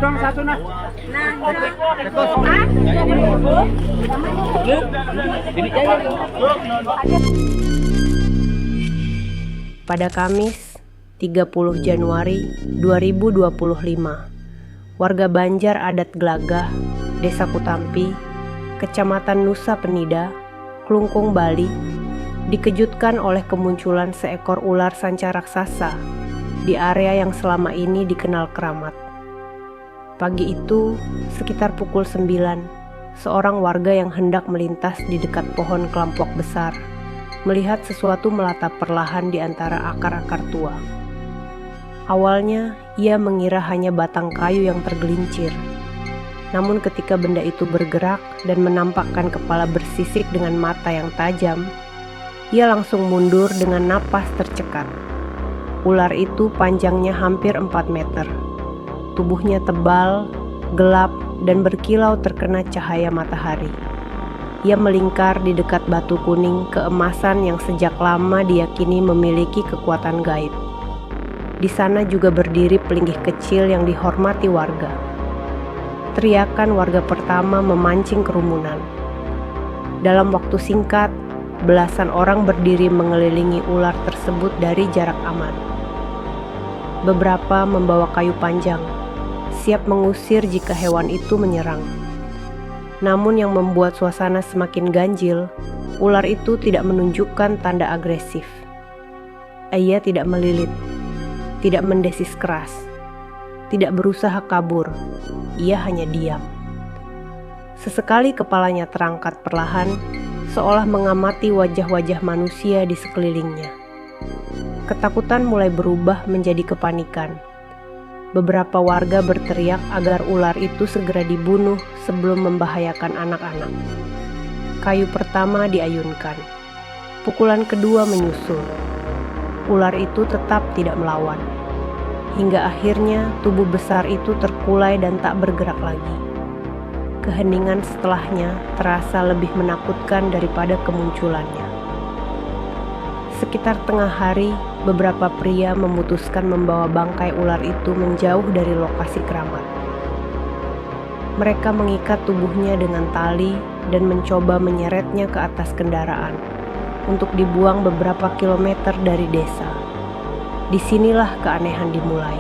dong satu nah. Pada Kamis 30 Januari 2025, warga Banjar Adat Glagah, Desa Kutampi, Kecamatan Nusa Penida, Klungkung, Bali, dikejutkan oleh kemunculan seekor ular sanca raksasa di area yang selama ini dikenal keramat. Pagi itu, sekitar pukul 9, seorang warga yang hendak melintas di dekat pohon kelampok besar melihat sesuatu melatap perlahan di antara akar-akar tua. Awalnya, ia mengira hanya batang kayu yang tergelincir. Namun ketika benda itu bergerak dan menampakkan kepala bersisik dengan mata yang tajam, ia langsung mundur dengan napas tercekat. Ular itu panjangnya hampir 4 meter. Tubuhnya tebal, gelap, dan berkilau terkena cahaya matahari. Ia melingkar di dekat batu kuning keemasan yang sejak lama diyakini memiliki kekuatan gaib. Di sana juga berdiri pelinggih kecil yang dihormati warga. Teriakan warga pertama memancing kerumunan. Dalam waktu singkat, belasan orang berdiri mengelilingi ular tersebut dari jarak aman. Beberapa membawa kayu panjang, siap mengusir jika hewan itu menyerang. Namun yang membuat suasana semakin ganjil, ular itu tidak menunjukkan tanda agresif. Ia tidak melilit, tidak mendesis keras, tidak berusaha kabur. Ia hanya diam. Sesekali kepalanya terangkat perlahan, seolah mengamati wajah-wajah manusia di sekelilingnya. Ketakutan mulai berubah menjadi kepanikan. Beberapa warga berteriak agar ular itu segera dibunuh sebelum membahayakan anak-anak. Kayu pertama diayunkan. Pukulan kedua menyusul. Ular itu tetap tidak melawan. Hingga akhirnya tubuh besar itu terkulai dan tak bergerak lagi. Keheningan setelahnya terasa lebih menakutkan daripada kemunculannya. Sekitar tengah hari, beberapa pria memutuskan membawa bangkai ular itu menjauh dari lokasi keramat. Mereka mengikat tubuhnya dengan tali dan mencoba menyeretnya ke atas kendaraan untuk dibuang beberapa kilometer dari desa. Disinilah keanehan dimulai.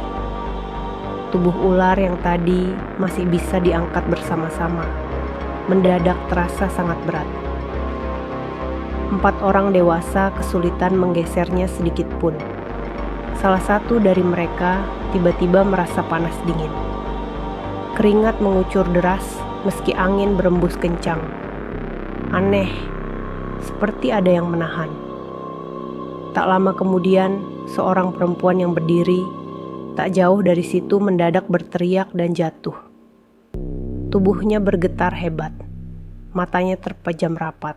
Tubuh ular yang tadi masih bisa diangkat bersama-sama mendadak terasa sangat berat. 4 orang dewasa kesulitan menggesernya sedikit pun. Salah satu dari mereka tiba-tiba merasa panas dingin. Keringat mengucur deras meski angin berembus kencang. Aneh, seperti ada yang menahan. Tak lama kemudian, seorang perempuan yang berdiri tak jauh dari situ mendadak berteriak dan jatuh. Tubuhnya bergetar hebat, matanya terpejam rapat.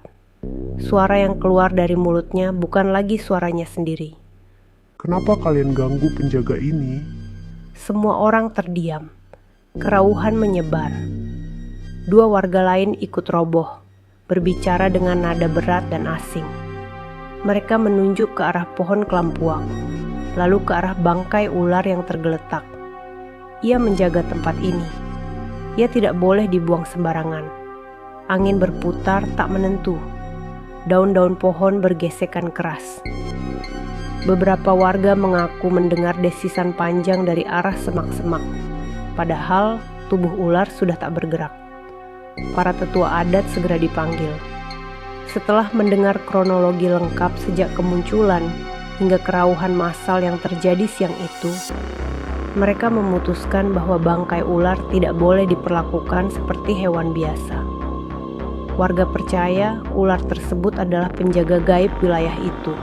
Suara yang keluar dari mulutnya bukan lagi suaranya sendiri. Kenapa kalian ganggu penjaga ini? Semua orang terdiam. Kerauhan menyebar. 2 warga lain ikut roboh, berbicara dengan nada berat dan asing. Mereka menunjuk ke arah pohon kelampuak, lalu ke arah bangkai ular yang tergeletak. Ia menjaga tempat ini. Ia tidak boleh dibuang sembarangan. Angin berputar tak menentu. Daun-daun pohon bergesekan keras. Beberapa warga mengaku mendengar desisan panjang dari arah semak-semak. Padahal tubuh ular sudah tak bergerak. Para tetua adat segera dipanggil. Setelah mendengar kronologi lengkap sejak kemunculan hingga kerauhan massal yang terjadi siang itu, mereka memutuskan bahwa bangkai ular tidak boleh diperlakukan seperti hewan biasa. Warga percaya ular tersebut adalah penjaga gaib wilayah itu.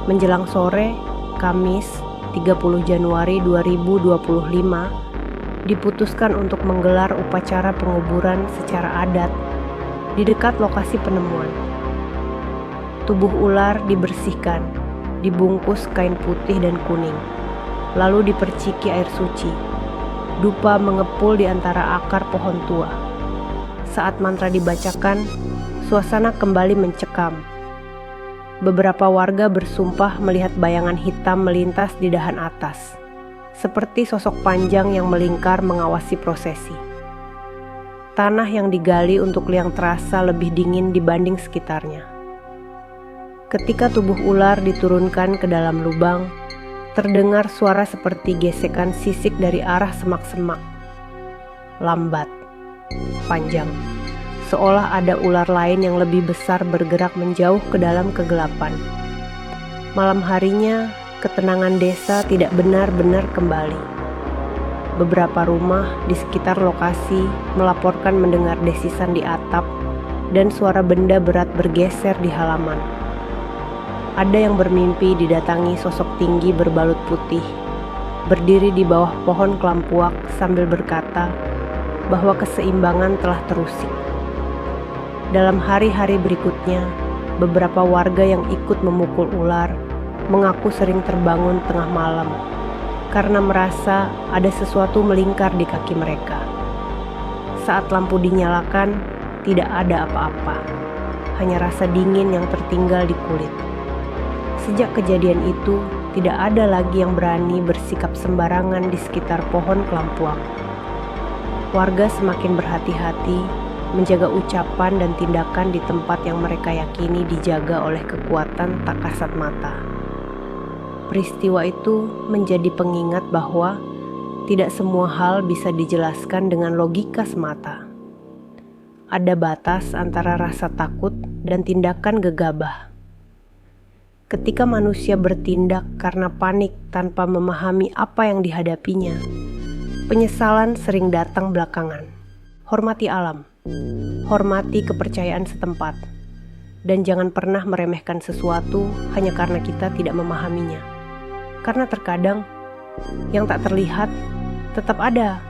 Menjelang sore, Kamis 30 Januari 2025, diputuskan untuk menggelar upacara penguburan secara adat di dekat lokasi penemuan. Tubuh ular dibersihkan, dibungkus kain putih dan kuning, lalu diperciki air suci. Dupa mengepul di antara akar pohon tua. Saat mantra dibacakan, suasana kembali mencekam. Beberapa warga bersumpah melihat bayangan hitam melintas di dahan atas. seperti sosok panjang yang melingkar mengawasi prosesi. Tanah yang digali untuk liang terasa lebih dingin dibanding sekitarnya. Ketika tubuh ular diturunkan ke dalam lubang, terdengar suara seperti gesekan sisik dari arah semak-semak. Lambat, panjang, seolah ada ular lain yang lebih besar bergerak menjauh ke dalam kegelapan. Malam harinya, ketenangan desa tidak benar-benar kembali. Beberapa rumah di sekitar lokasi melaporkan mendengar desisan di atap dan suara benda berat bergeser di halaman. Ada yang bermimpi didatangi sosok tinggi berbalut putih, berdiri di bawah pohon kelampuak sambil berkata bahwa keseimbangan telah terusik. Dalam hari-hari berikutnya, beberapa warga yang ikut memukul ular mengaku sering terbangun tengah malam karena merasa ada sesuatu melingkar di kaki mereka. Saat lampu dinyalakan, tidak ada apa-apa, hanya rasa dingin yang tertinggal di kulit. Sejak kejadian itu, tidak ada lagi yang berani bersikap sembarangan di sekitar pohon kelampuak. Warga semakin berhati-hati, menjaga ucapan dan tindakan di tempat yang mereka yakini dijaga oleh kekuatan tak kasat mata. Peristiwa itu menjadi pengingat bahwa tidak semua hal bisa dijelaskan dengan logika semata. Ada batas antara rasa takut dan tindakan gegabah. Ketika manusia bertindak karena panik tanpa memahami apa yang dihadapinya, penyesalan sering datang belakangan. Hormati alam, hormati kepercayaan setempat, dan jangan pernah meremehkan sesuatu hanya karena kita tidak memahaminya. Karena terkadang yang tak terlihat tetap ada.